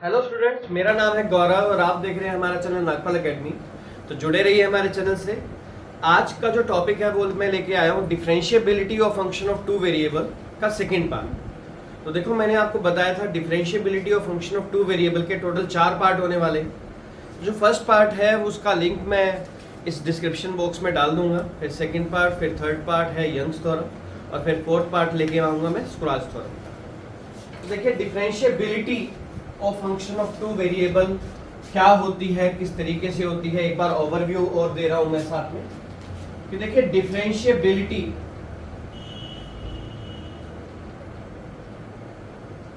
Hello students, मेरा नाम है गौरव और आप देख रहे हैं हमारा चैनल नागपाल एकेडमी। तो जुड़े रहिए हमारे चैनल से। आज का जो टॉपिक है वो मैं लेके आया हूँ differentiability of function of two variable का सेकंड पार्ट। तो देखो, मैंने आपको बताया था differentiability of function of two variable के टोटल 4 पार्ट होने वाले हैं। जो फर्स्ट पार्ट है उसका लिंक मैं इस डिस्क्रिप्शन बॉक्स में डाल दूंगा। फिर सेकेंड पार्ट, फिर थर्ड पार्ट है यंग्स थ्योरम और फिर फोर्थ पार्ट लेके आऊँगा मैं स्क्रॉल्स थ्योरम। तो देखिए, differentiability of function of two variable क्या होती है, किस तरीके से होती है, एक बार ओवरव्यू और दे रहा हूं मैं साथ में कि देखिए differentiability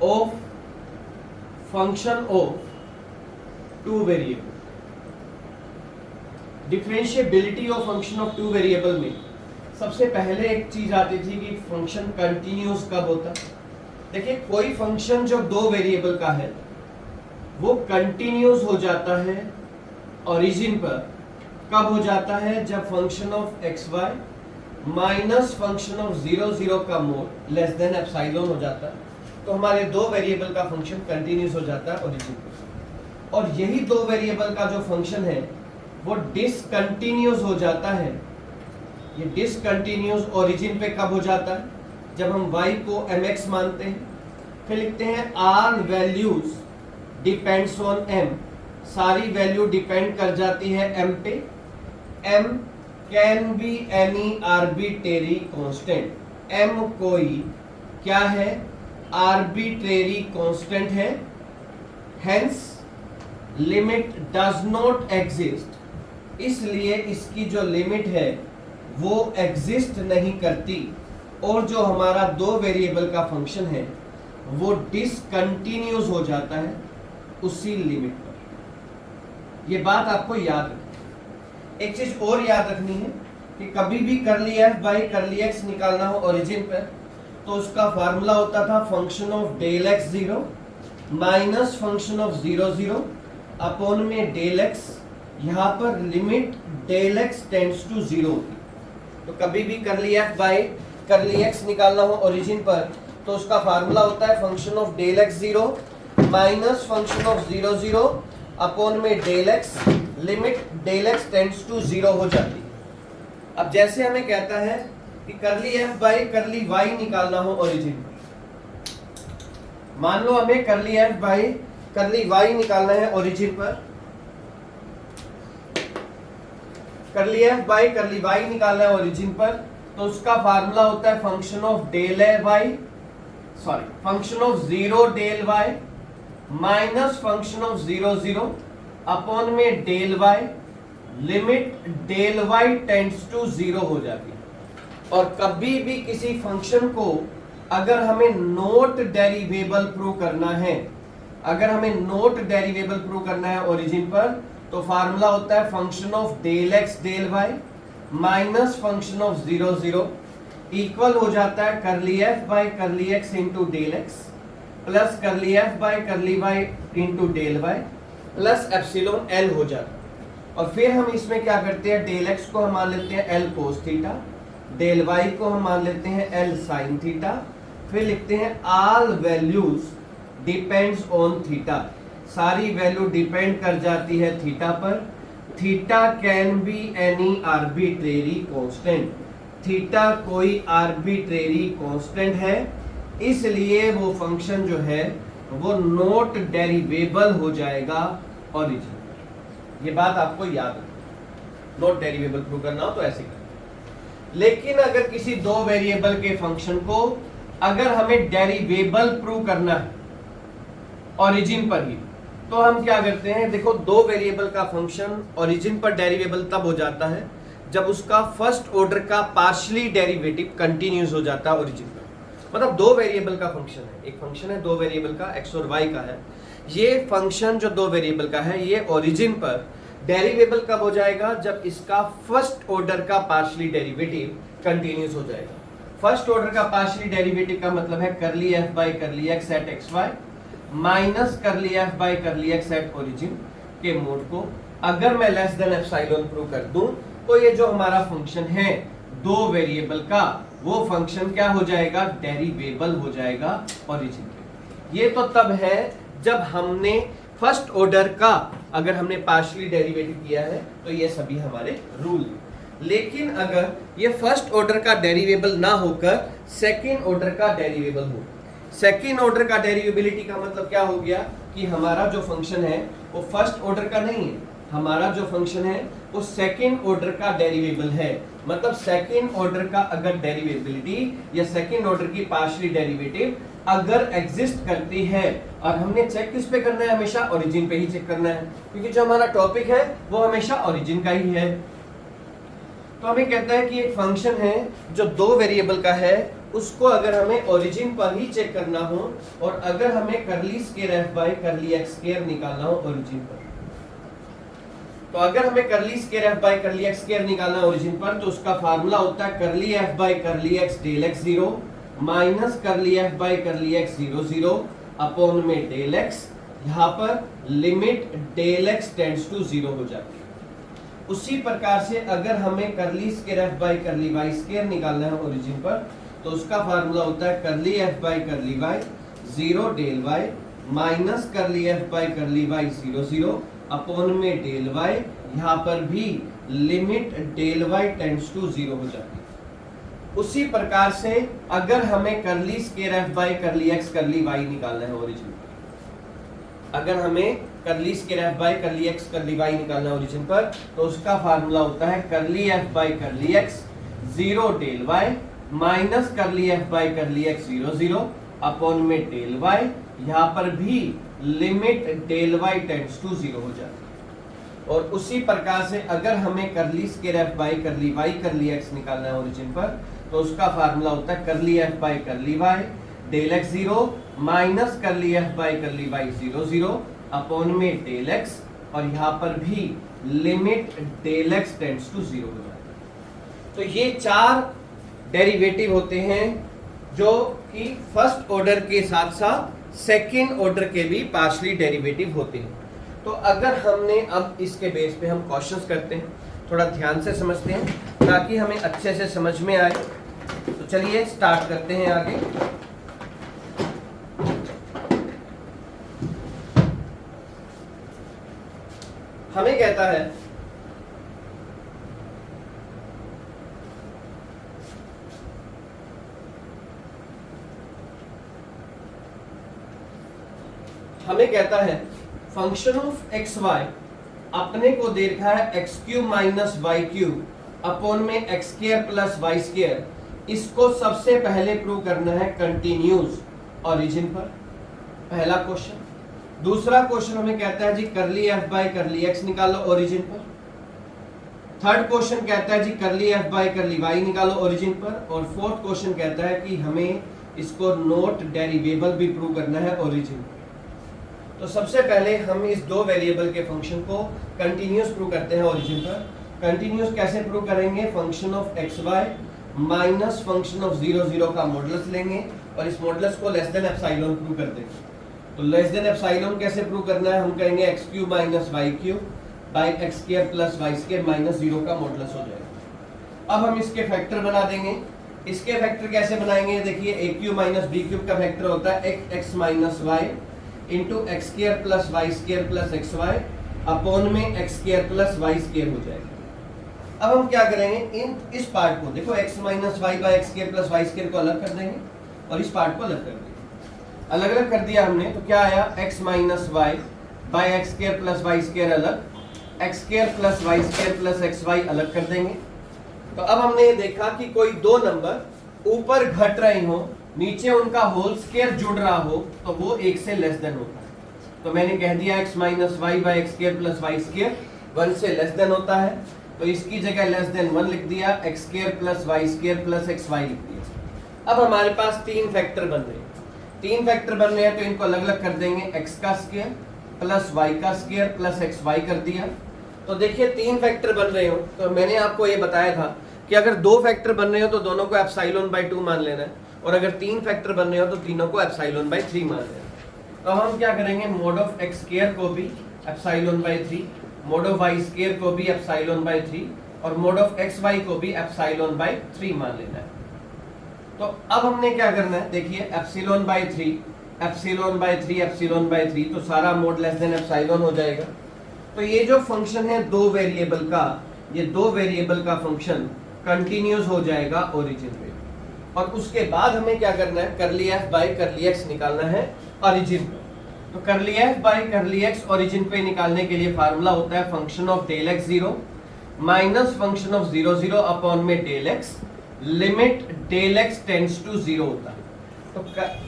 of function of two variable. Differentiability of function of two variable में सबसे पहले एक चीज आती थी कि फंक्शन कंटिन्यूअस कब होता है। देखिए, कोई फंक्शन जो दो वेरिएबल का है वो कंटिन्यूअस हो जाता है ओरिजिन पर। कब हो जाता है? जब function of x y minus function of 0 0 का मोड लेस देन एप्सिलॉन हो जाता है, तो हमारे दो वेरिएबल का फंक्शन कंटिन्यूअस हो जाता है ओरिजिन पर। और यही दो वेरिएबल का जो फंक्शन है वो डिसकंटिन्यूअस हो जाता है। ये डिसकंटिन्यूअस ओरिजिन पे कब हो जाता है? जब हम y को mx मानते हैं। फिर लिखते हैं are values depends on m। सारी वैल्यू डिपेंड कर जाती है m पे। m can be any arbitrary constant. m कोई क्या है? आर्बिट्रेरी कांस्टेंट है। Hence limit does not exist. इसलिए इसकी जो लिमिट है वो एग्जिस्ट नहीं करती और जो हमारा दो वेरिएबल का फंक्शन है वो डिसकंटिन्यूअस हो जाता है उसी लिमिट पर। ये बात आपको याद रखनी। एक चीज और याद रखनी है कि कभी भी curly F by curly x निकालना हो ओरिजिन पर तो उसका फार्मूला होता था function of del x 0 minus function of 0 0 upon में डेल एक्स। यहां पर limit del x tends to 0 होती। तो कभी भी curly F by curly x निकालना हो ओरिजिन पर तो उसका फार्मूला होता है function of del x 0 minus function of 0 0 upon में del x. Limit del x tends to 0 हो जाती है। अब जैसे हमें कहता है कि curly F by curly Y निकालना हो ओरिजिन पर, मान लो हमें curly F by curly Y निकालना है ओरिजिन पर। Curly F by curly Y निकालना है ओरिजिन पर तो उसका फार्मूला होता है function of del Y function of 0 del Y minus function of 0 0 upon में del Y. Limit del Y tends to 0 हो जाती है। और कभी भी किसी फंक्शन को अगर हमें नॉट डेरिवेबल प्रूव करना है, अगर हमें नॉट डेरिवेबल प्रूव करना है ओरिजिन पर तो फार्मूला होता है function of del x del Y minus function of 0 0 equal हो जाता है curly F by curly x into del x plus curly F by curly y into del y plus epsilon l हो जाता है। और फिर हम इसमें क्या करते हैं, डेल एक्स को हम मान लेते हैं l cos theta, del Y को हम मान लेते हैं एल साइन थीटा। फिर लिखते हैं all values depends on theta. सारी वैल्यू डिपेंड कर जाती है थीटा पर। Theta can be any arbitrary constant. Theta कोई आर्बिट्रेरी कांस्टेंट है, इसलिए वो फंक्शन जो है वो नॉट डेरिवेबल हो जाएगा ओरिजिन। ये बात आपको याद रखनी। नॉट डेरिवेबल प्रूव करना हो तो ऐसे करना। लेकिन अगर किसी दो वेरिएबल के फंक्शन को अगर हमें डेरिवेबल प्रूव करना है ओरिजिन पर ही तो हम क्या करते हैं, देखो दो वेरिएबल का फंक्शन ओरिजिन पर डेरिवेबल तब हो जाता है जब उसका फर्स्ट ऑर्डर का पार्शियली डेरिवेटिव कंटिन्यूअस हो जाता है ओरिजिन पर। मतलब दो वेरिएबल का फंक्शन है, एक फंक्शन है दो वेरिएबल का एक्स और वाई का है। ये फंक्शन जो दो वेरिएबल का है ये ओरिजिन पर डेरिवेबल कब हो जाएगा? जब इसका फर्स्ट ऑर्डर का पार्शियली डेरिवेटिव कंटिन्यूअस हो जाएगा। फर्स्ट ऑर्डर का पार्शियली डेरिवेटिव का मतलब है curly F by curly x at x y minus curly F by curly x at origin के मोड को अगर मैं लेस देन एप्सिलॉन प्रूव कर दूं तो ये जो हमारा फंक्शन है दो वेरिएबल का वो फंक्शन क्या हो जाएगा? डेरिवेबल हो जाएगा ओरिजिन पे। ये तो तब है जब हमने फर्स्ट ऑर्डर का अगर हमने पार्शियली डेरिवेटिव किया है तो ये सभी हमारे रूल। लेकिन अगर ये फर्स्ट ऑर्डर का डेरिवेबल ना होकर सेकेंड ऑर्डर का डेरिवेबल हो, सेकेंड ऑर्डर का डेरिवेबिलिटी का मतलब क्या हो गया कि हमारा जो फंक्शन है वो फर्स्ट ऑर्डर का नहीं है, हमारा जो फंक्शन है वो सेकेंड ऑर्डर का डेरिवेबल है। मतलब सेकेंड ऑर्डर का अगर डेरिवेबिलिटी या सेकेंड ऑर्डर की पार्शियली डेरिवेटिव अगर एग्जिस्ट करती है, और हमने चेक किस पे करना है, हमेशा ओरिजिन पे ही चेक करना है, क्योंकि जो हमारा टॉपिक है वो हमेशा ओरिजिन का ही है। तो हमें कहता है कि एक फंक्शन है जो दो वेरिएबल का है, उसको अगर हमें ओरिजिन पर ही चेक करना हो और अगर हमें curly square f by curly x square निकालना हो ओरिजिन पर, तो अगर हमें curly square f by curly x square निकालना है ओरिजिन पर, तो उसका फार्मूला होता है curly f by curly x del x zero minus curly f by curly x zero zero upon में डेल एक्स, यहाँ पर limit del x tends to zero हो जाती है। उसी प्रकार से अगर हमें curly square f by curly y square निकालना है ओरिजिन पर, तो उसका फार्मूला होता है curly f by curly y zero del Y minus curly f by curly y zero zero upon में डेल वाई, यहाँ पर भी limit del Y tends to zero हो जाती है। उसी प्रकार से अगर हमें curly square f by curly x curly y निकालना है ओरिजिन पर, अगर हमें curly square f by curly x curly y निकालना है ओरिजिन पर, तो उसका फार्मूला होता है curly f by curly x zero del Y minus curly f by curly x zero zero upon में डेल वाई, यहाँ पर भी limit del Y tends to zero हो जाती है। और उसी प्रकार से अगर हमें curly square f by curly y curly x निकालना है ओरिजिन पर, तो उसका फार्मूला होता है curly f by curly y del x zero minus curly f by curly y zero zero upon में डेल एक्स, और यहाँ पर भी limit del x tends to zero हो जाती है। तो ये चार डेरिवेटिव होते हैं जो कि फर्स्ट ऑर्डर के साथ साथ सेकेंड ऑर्डर के भी पार्शियली डेरिवेटिव होते हैं। तो अगर हमने अब इसके बेस पे हम क्वेश्चंस करते हैं, थोड़ा ध्यान से समझते हैं ताकि हमें अच्छे से समझ में आए। तो चलिए स्टार्ट करते हैं आगे। हमें कहता है फंक्शन ऑफ एक्स वाई अपने को दे रखा है x cube minus y cube upon में x square plus y square. इसको सबसे पहले प्रूव करना है कंटिन्यूस ओरिजिन पर, पहला क्वेश्चन। दूसरा क्वेश्चन हमें कहता है जी curly f by curly x निकालो ओरिजिन पर। थर्ड क्वेश्चन कहता है जी curly f by curly Y निकालो ओरिजिन पर। और फोर्थ क्वेश्चन कहता है कि हमें इसको नोट डेरिवेबल भी प्रूव करना है ओरिजिन पर। तो सबसे पहले हम इस दो वेरिएबल के फंक्शन को कंटिन्यूस प्रूव करते हैं ओरिजिन पर। कंटिन्यूस कैसे प्रूव करेंगे, function of x y minus function of zero zero का मॉडुलस लेंगे और इस मॉडुलस को लेस देन एप्सिलॉन प्रूव कर देंगे। तो लेस देन एप्सिलॉन कैसे प्रूव करना है, हम कहेंगे x cube minus y cube by x square plus y square minus zero का मॉडुलस हो जाएगा। अब हम इसके फैक्टर बना देंगे। इसके फैक्टर कैसे बनाएंगे, देखिए a cube minus b cube का फैक्टर होता है x minus y into x square plus y square plus x y upon में x square plus y square हो जाएगा। अब हम क्या करेंगे, इस पार्ट को देखो x minus y by x square plus y square को अलग कर देंगे और इस पार्ट को अलग कर देंगे। अलग अलग कर दिया हमने तो क्या आया, x minus y by x square plus y square अलग, x square plus y square plus x y अलग कर देंगे। तो अब हमने ये देखा कि कोई दो नंबर ऊपर घट रहे हो, नीचे उनका होल स्क्वायर जुड़ रहा हो, तो वो एक से लेस देन होता है। तो मैंने कह दिया x minus y by x square plus y square 1 से लेस देन होता है, तो इसकी जगह लेस देन 1 लिख दिया, x square plus y square plus x y लिख दिया। अब हमारे पास तीन फैक्टर बन रहे हैं। तीन फैक्टर बन रहे हैं तो इनको अलग अलग कर देंगे, एक्स का स्क्वायर प्लस वाई का स्क्वायर प्लस एक्स वाई कर दिया। तो देखिए तीन फैक्टर बन रहे हो, तो मैंने आपको ये बताया था कि अगर दो फैक्टर बन रहे हो तो दोनों को एप्सिलॉन बाई 2 मान लेना है, और अगर तीन फैक्टर बन रहे हो तो तीनों को एप्सिलॉन बाई 3 मान लेना है। तो हम क्या करेंगे, मोड ऑफ एक्स स्क्वायर को भी epsilon by 3, mod of y square को भी एप्सिलॉन बाई 3 और मोड ऑफ एक्स वाई को भी एप्सिलॉन बाई 3 मान लेना है। तो अब हमने क्या करना है, देखिए epsilon by 3 epsilon bye 3 epsilon bye 3, तो सारा मोड लेस देन एप्सिलॉन हो जाएगा। तो ये जो फंक्शन है दो वेरिएबल का, ये दो वेरिएबल का फंक्शन कंटिन्यूस हो जाएगा ओरिजिन पे। और उसके बाद हमें क्या करना है, curly f by curly x निकालना है ओरिजिन पे। तो curly f by curly x origin पे निकालने के लिए फार्मूला होता है function of del x 0 minus function of 0 0 upon में del x, limit del x tends to 0 होता है। तो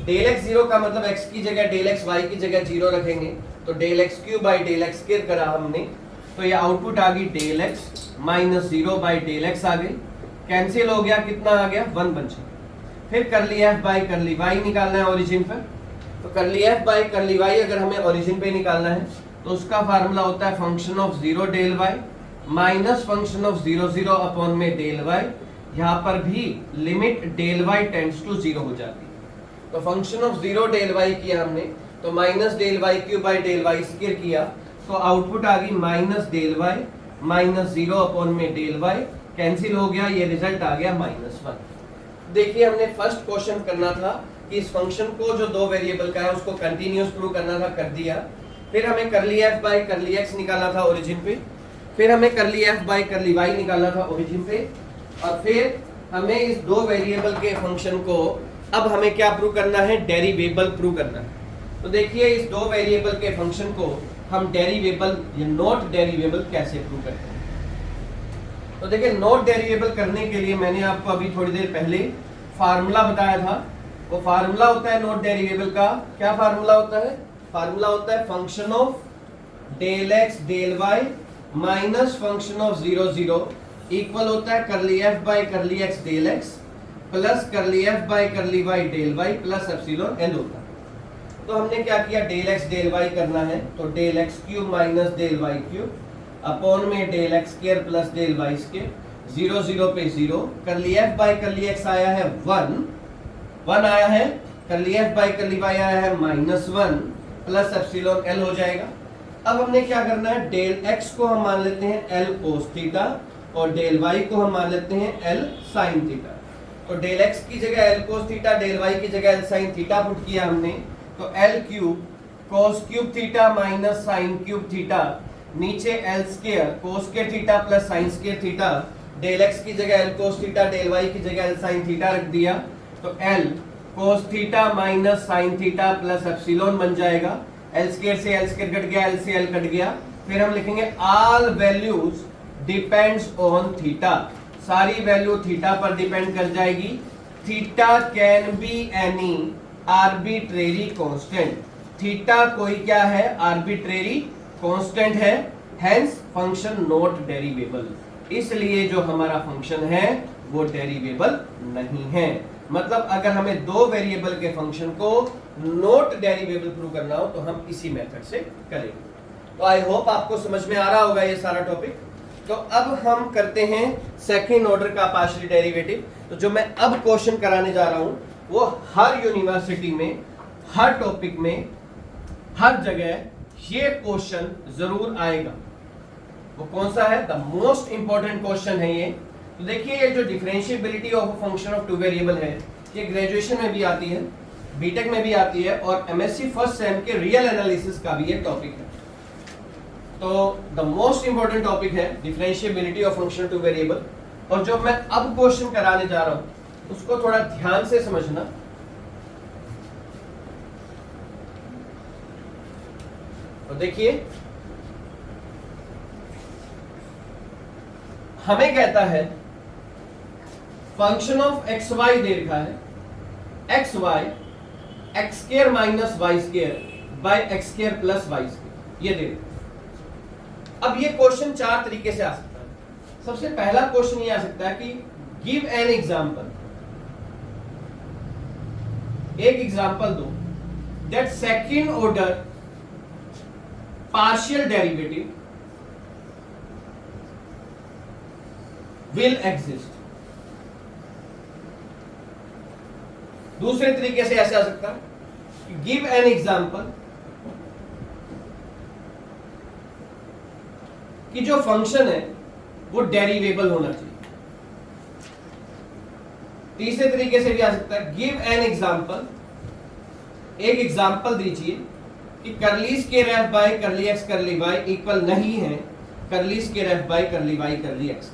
डेल एक्स 0 का मतलब x की जगह डेल एक्स, y की जगह 0 रखेंगे, तो del x cube by del x square करा हमने, तो ये आउटपुट आ गई del x minus 0 by del x आ गई, कैंसिल हो गया, कितना आ गया 1 बन जाए। फिर करली एफ बाई करली वाई निकालना है ओरिजिन पर। तो curly f by curly Y अगर हमें ओरिजिन पे निकालना है तो उसका फार्मूला होता है function of 0 del Y minus function of 0 0 upon में डेल वाई, यहाँ पर भी limit del Y tends to 0 हो जाती है। तो फंक्शन ऑफ 0 डेल वाई किया हमने, तो minus del y cube by del y square किया, तो आउटपुट आ गई minus del Y minus 0 upon में डेल वाई, कैंसिल हो गया, ये रिजल्ट आ गया -1। देखिए हमने फर्स्ट क्वेश्चन करना था कि इस फंक्शन को जो दो वेरिएबल का है उसको कंटिन्यूअस प्रूव करना था, कर दिया। फिर हमें करली एफ बाय करली एक्स निकालना था ओरिजिन पे, फिर हमें करली एफ बाय करली वाई निकालना था ओरिजिन पे, और फिर हमें इस दो वेरिएबल के फंक्शन को अब हमें क्या प्रूव करना है, डेरिवेबल प्रूव करना है। तो देखिए इस दो वेरिएबल के फंक्शन को हम डेरिवेबल या नॉट डेरिवेबल कैसे प्रूव करते हैं। तो देखिए नॉट डेरिवेबल करने के लिए मैंने आपको अभी थोड़ी देर पहले फार्मूला बताया था। वो फार्मूला होता है नॉट डेरिवेबल का, क्या फार्मूला होता है, फार्मूला होता है function of del x del Y minus function of 0 0 equal होता है curly f by curly x del x plus curly f by curly y del y plus epsilon n होता है। तो हमने क्या किया, डेल एक्स डेल वाई करना है, तो del x cube minus del y cube upon में del x square plus del y square, 0 0 पे 0, करली एफ बाय करली एक्स आया है 1 आया है, curly f by curly Y आया है -1 प्लस एप्सिलॉन एल हो जाएगा। अब हमने क्या करना है, डेल एक्स को हम मान लेते हैं एल कोस थीटा और डेल वाई को हम मान लेते हैं एल साइन थीटा। तो डेल एक्स की जगह l cos theta, del y की जगह एल साइन थीटा पुट किया हमने, तो l cube cos cube theta minus sine cube theta, नीचे l square cos square theta plus sine square theta, del x की जगह l cos theta, del y की जगह एल साइन थीटा रख दिया, तो L cos theta minus sine theta plus epsilon बन जाएगा। एल स्क्वायर से एल स्क्वायर कट गया, एल से एल कट गया। फिर हम लिखेंगे all values depends on theta, सारी वैल्यू थीटा पर डिपेंड कर जाएगी। Theta can be any arbitrary constant, theta कोई क्या है, आर्बिट्रेरी कांस्टेंट है, हेंस फंक्शन नॉट डेरिवेबल, इसलिए जो हमारा फंक्शन है वो डेरिवेबल नहीं है। मतलब अगर हमें दो वेरिएबल के फंक्शन को नॉट डेरिवेबल प्रूव करना हो तो हम इसी मेथड से करेंगे। तो आई होप आपको समझ में आ रहा होगा ये सारा टॉपिक। तो अब हम करते हैं सेकंड ऑर्डर का पार्शियल डेरिवेटिव। तो जो मैं अब क्वेश्चन कराने जा रहा हूं वो हर यूनिवर्सिटी में, हर टॉपिक में, हर जगह ये क्वेश्चन जरूर आएगा। वो कौन सा है, द मोस्ट इंपॉर्टेंट क्वेश्चन है ये। तो देखिए ये जो differentiability of function of two variable है, ये ग्रेजुएशन में भी आती है, बीटेक में भी आती है, और एमएससी फर्स्ट सेम के रियल एनालिसिस का भी ये टॉपिक है। तो द मोस्ट इंपॉर्टेंट टॉपिक है differentiability of function two variable. और जो मैं अब क्वेश्चन कराने जा रहा हूं उसको थोड़ा ध्यान से समझना। तो देखिए हमें कहता है फंक्शन ऑफ एक्स वाई दे रखा है, x y x square minus y square by x square plus y square, ये दे रखा है। अब ये क्वेश्चन चार तरीके से आ सकता है। सबसे पहला क्वेश्चन ये आ सकता है कि गिव एन एग्जांपल, एक एग्जांपल दो that second order partial derivative will exist. दूसरे तरीके से ऐसे आ सकता है, गिव एन एग्जांपल कि जो फंक्शन है वो डेरिवेबल होना चाहिए। तीसरे तरीके से भी आ सकता है, गिव एन एग्जांपल एक एग्जांपल दीजिए कि curly square f by curly x curly y equal नहीं है curly square f by curly y curly x.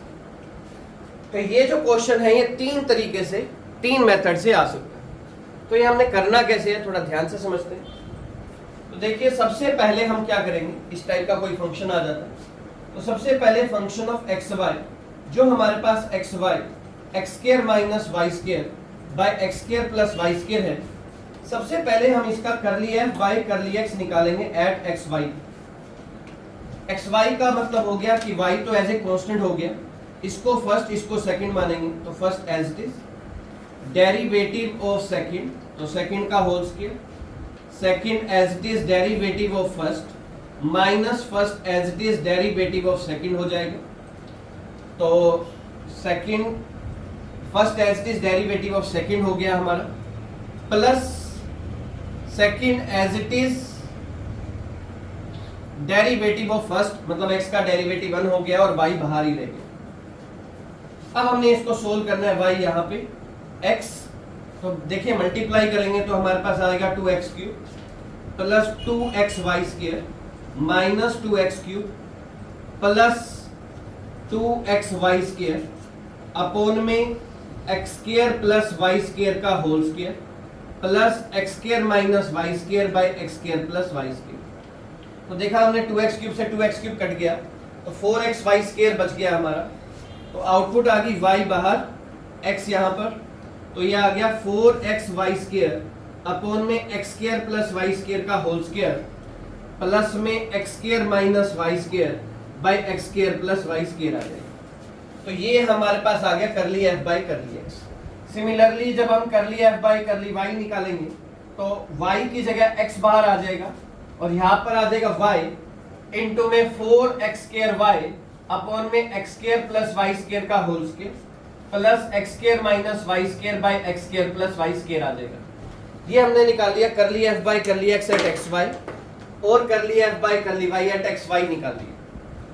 तो ये जो क्वेश्चन है ये तीन तरीके से, तीन मेथड से आ सकता है। तो ये हमने करना कैसे है, थोड़ा ध्यान से समझते हैं। तो देखिए सबसे पहले हम क्या करेंगे, इस टाइप का कोई फंक्शन आ जाता है तो सबसे पहले फंक्शन ऑफ एक्स वाई, जो हमारे पास x y x square minus y square by x square plus y square है, सबसे पहले हम इसका curly f by curly x निकालेंगे at x y. X y का मतलब हो गया कि वाई तो एज ए कांस्टेंट हो गया, इसको फर्स्ट इसको सेकंड मानेंगे तो first as it is derivative of second, तो सेकंड का whole square, second as it is derivative of first minus first as it is derivative of second हो जाएगा। तो second first as it is derivative of second हो गया हमारा, plus second as it is derivative of first, मतलब x का derivative 1 हो गया और y बाहर ही रह गया। अब हमने इसको सोल्व करना है, y यहाँ पे x, तो देखिए मल्टीप्लाई करेंगे तो हमारे पास आएगा 2x cube plus 2xy square minus 2x cube plus 2xy square upon में x square plus y square का whole square plus x square minus y square by x square plus y square. तो देखा हमने 2x cube से 2x cube cut गया तो 4xy square बच गया हमारा। तो आउटपुट आ गई y बाहर x यहाँ पर, तो ये आ गया 4xy स्क्वायर अपॉन में x square plus y square का होल स्क्वायर प्लस में x square minus y square by x square plus y square आ जाएगा। तो ये हमारे पास आ गया curly f by curly x। Similarly जब हम करली f बाय करली y निकालेंगे तो y की जगह x बाहर आ जाएगा और यहाँ पर आ जाएगा y इंटू में 4x स्क्वायर y अपॉन में x square plus y square का whole square plus x square minus y square by x square plus y square आ जाएगा। ये हमने निकाल लिया curly f by curly x at xy और curly f by curly y at xy निकाल लिया।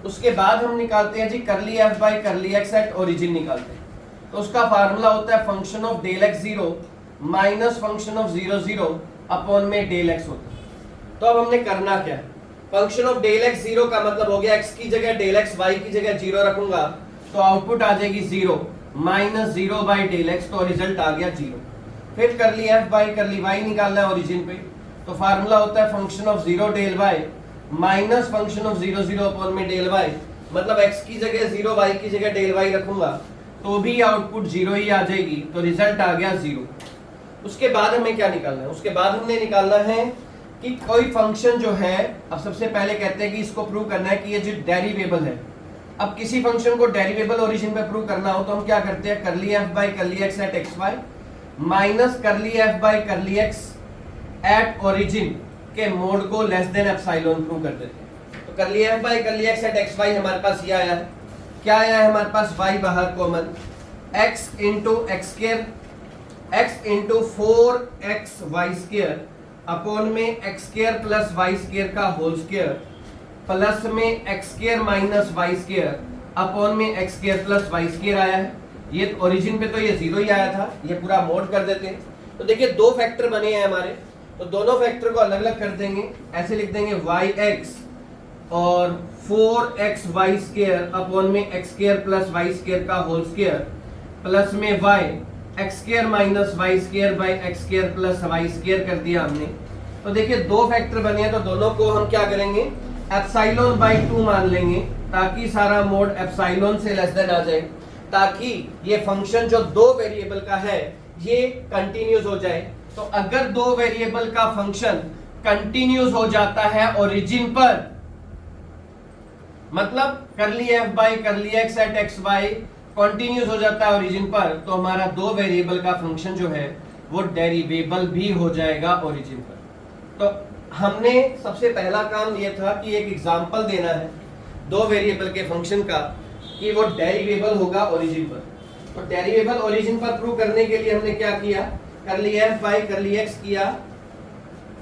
उसके बाद हम निकालते हैं जी curly f by curly x at origin निकालते हैं। तो उसका फार्मूला होता है function of del x 0 minus function of 0 0 upon में डेल x होता है। तो अब हमने करना क्या है, फंक्शन ऑफ डेल x 0 का मतलब हो गया x की जगह डेल x, y की जगह 0 रखूंगा तो आउटपुट आ जाएगी 0 माइनस 0 बाय डेल x, तो रिजल्ट आ गया 0। फिर करली f बाय करली y निकालना है ओरिजिन पे, तो फार्मूला होता है function of 0 del y minus function of 0 0 upon में डेल y, मतलब x की जगह 0 y की जगह डेल y रखूंगा तो भी आउटपुट 0 ही आ जाएगी, तो रिजल्ट आ गया 0। उसके बाद हमें क्या निकालना है, उसके बाद हमने निकालना है कि कोई फंक्शन जो है, अब सबसे पहले कहते हैं कि इसको प्रूव करना है कि ये जो डेरिवेबल है। अब किसी फंक्शन को डेरिवेबल ओरिजिन पे प्रूव करना हो तो हम क्या करते हैं, curly f by curly x at xy minus curly f by curly x at origin के मोड को लेस देन एप्सिलॉन प्रूव कर देते हैं। तो curly f by curly x at xy हमारे पास ये आया है, क्या आया है हमारे पास, y बाहर common x into x square x into 4xy square upon में x square plus y square का होल स्क्वायर प्लस में x square minus y square upon में x square plus y square आया है। ये ओरिजिन पे तो ये 0 ही आया था, ये पूरा मोड कर देते हैं। तो देखिए दो फैक्टर बने हैं हमारे, तो दोनों फैक्टर को अलग अलग कर देंगे, ऐसे लिख देंगे yx और 4xy स्क्वायर अपॉन में x square plus y square का होल स्क्वायर प्लस में y x square minus y square by x square plus y square कर दिया हमने। तो देखिए दो फैक्टर बने हैं तो दोनों को हम क्या करेंगे, एप्सिलॉन बाय 2 मान लेंगे ताकि सारा मोड एप्सिलॉन से लेस देन आ जाए, ताकि ये फंक्शन जो दो वेरिएबल का है ये कंटिन्यूस हो जाए। तो अगर दो वेरिएबल का फंक्शन कंटिन्यूस हो जाता है ओरिजिन पर, मतलब curly f by curly x at xy continuous हो जाता है ओरिजिन पर, तो हमारा दो वेरिएबल का फंक्शन जो है वो डेरिवेबल भी हो जाएगा ओरिजिन पर। तो हमने सबसे पहला काम ये था कि एक एग्जांपल देना है दो वेरिएबल के फंक्शन का कि वो डेरिवेबल होगा ओरिजिन पर। तो डेरिवेबल ओरिजिन पर प्रूव करने के लिए हमने क्या किया, करली f बाय करली x किया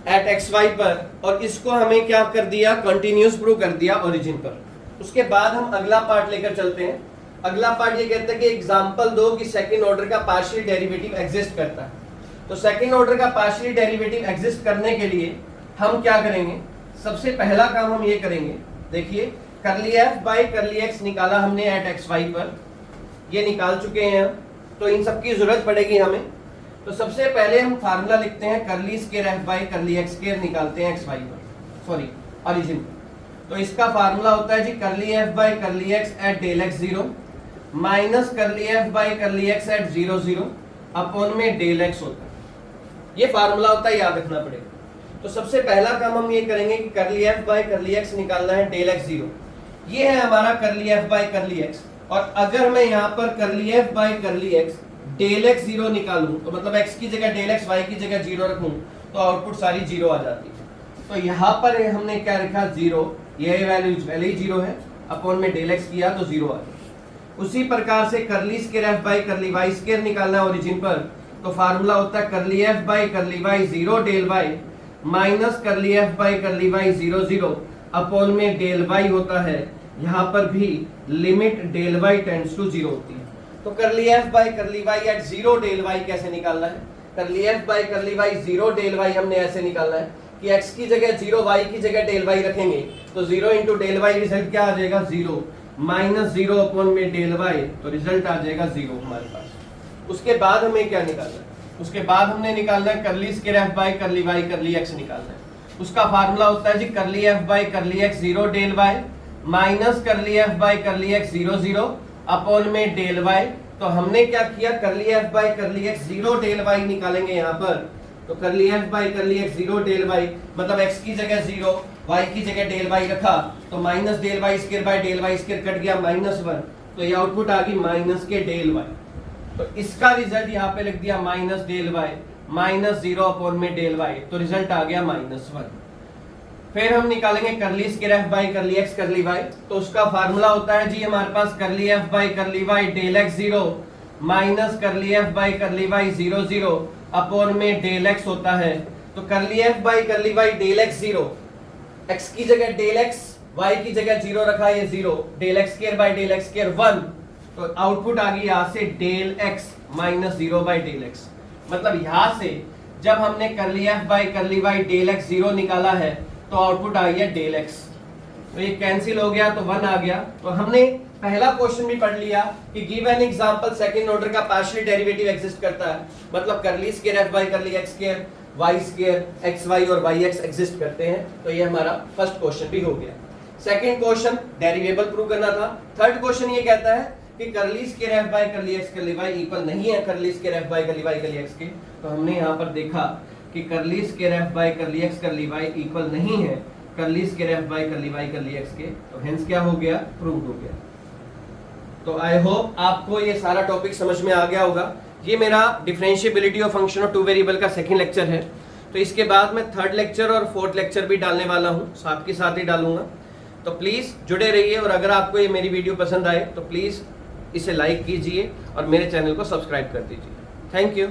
एट xy पर, और इसको हमें क्या कर दिया, कंटिन्यूस प्रूव कर दिया ओरिजिन पर। उसके बाद हम अगला पार्ट लेकर चलते हैं। अगला पार्ट ये कहता है कि एग्जांपल दो कि सेकंड ऑर्डर का पार्शियल डेरिवेटिव एग्जिस्ट करता है। तो सेकंड ऑर्डर का पार्शियली डेरिवेटिव एग्जिस्ट करने के लिए हम क्या करेंगे, सबसे पहला काम हम ये करेंगे, देखिए करली एफ बाई करली एक्स निकाला हमने एट एक्स वाई पर, ये निकाल चुके हैं, तो इन सब की जरूरत पड़ेगी हमें। तो सबसे पहले हम फार्मूला लिखते हैं curly square f by curly x square निकालते हैं एक्स वाई पर, सॉरी ओरिजिन। तो इसका फार्मूला होता है जी curly f by curly x at del x zero minus curly f by curly x at zero zero upon में del x होता है, ये फार्मूला होता है, याद रखना पड़ेगा। तो सबसे पहला काम हम ये करेंगे कि करली एफ बाई करली एक्स निकालना है डेल एक्स जीरो, ये है हमारा करली एफ बाई करली एक्स। और अगर मैं यहाँ पर curly f by curly x del x zero निकालूं, तो मतलब एक्स की जगह डेल एक्स, वाई की जगह जीरो रखूं, तो आउटपुट सारी जीरो आ जाती है। तो यहाँ पर हमने क्या रखा, जीरो, ये वैल्यू जीरो है, अपॉन में डेल एक्स किया तो जीरो आ गया। उसी प्रकार से curly square f by curly y square निकालना है ओरिजिन पर, तो फार्मूला होता है curly f by curly y zero del Y minus curly f by curly y zero zero upon में डेल वाई होता है। यहाँ पर भी limit del Y tends to zero होती है। तो curly f by curly y at zero del y कैसे निकालना है, curly f by curly y zero del y हमने ऐसे निकालना है कि एक्स की जगह जीरो, वाई की जगह डेल वाई रखेंगे, तो zero into del y result क्या आ जाएगा, जीरो माइनस जीरो अपॉन में डेल वाई, तो रिजल्ट आ जाएगा जीरो हमारे पास। उसके बाद हमें क्या निकालना है, उसके बाद हमने निकालना है curly square f by curly y curly x निकालना है। उसका फार्मूला होता है जी curly f by curly x zero del Y minus curly f by curly x zero zero upon में डेल वाई। तो हमने क्या किया, curly f by curly x zero del y निकालेंगे यहाँ पर, तो curly f by curly x zero del y मतलब एक्स की जगह जीरो, वाई की जगह डेल वाई रखा, तो minus del y square by del y square cut गया माइनस वन, तो ये आउटपुट आ गई माइनस के डेल वाई। तो इसका रिजल्ट यहाँ पे लिख दिया minus del Y minus zero upon में डेल वाई, तो रिजल्ट आ गया माइनस वन। फिर हम निकालेंगे curly square f by curly x curly y, तो उसका फार्मूला होता है जी हमारे पास curly f by curly y del x zero minus curly f by curly y zero zero upon में डेल एक्स होता है। तो curly f by curly y del x zero, x की जगह डेल एक्स, वाई की जगह zero रखा, ये zero, del x square by del x square one, तो आउटपुट आ गई यहाँ से del x minus zero by del x. मतलब यहाँ से जब हमने curly f by curly y del x zero निकाला है, तो आउटपुट आ गया डेल एक्स, तो ये कैंसिल हो गया, तो वन आ गया। तो हमने पहला क्वेश्चन भी पढ़ लिया कि give an example second order का पार्शियल डेरिवेटिव एग्जिस्ट करता है, मतलब curly square f by curly x square y square x y और वाई एक्स एग्जिस्ट करते हैं। तो ये हमारा फर्स्ट क्वेश्चन भी हो गया। सेकंड क्वेश्चन डेरिवेबल प्रूव करना था। थर्ड क्वेश्चन ये कहता है कि curly square f by curly x curly y equal नहीं है curly square f by curly y curly x के। तो हमने यहाँ पर देखा कि curly square f by curly x curly y equal नहीं है curly square f by curly y curly x के, तो हेंस क्या हो गया, प्रूव हो गया। तो आई होप आपको ये सारा टॉपिक समझ में आ गया होगा। ये मेरा differentiability of function of two variable का सेकंड लेक्चर है। तो इसके बाद मैं थर्ड लेक्चर और फोर्थ लेक्चर भी डालने वाला हूँ, साथ के साथ ही डालूंगा। तो प्लीज़ जुड़े रहिए, और अगर आपको ये मेरी वीडियो पसंद आए तो प्लीज़ इसे लाइक कीजिए और मेरे चैनल को सब्सक्राइब कर दीजिए। Thank you.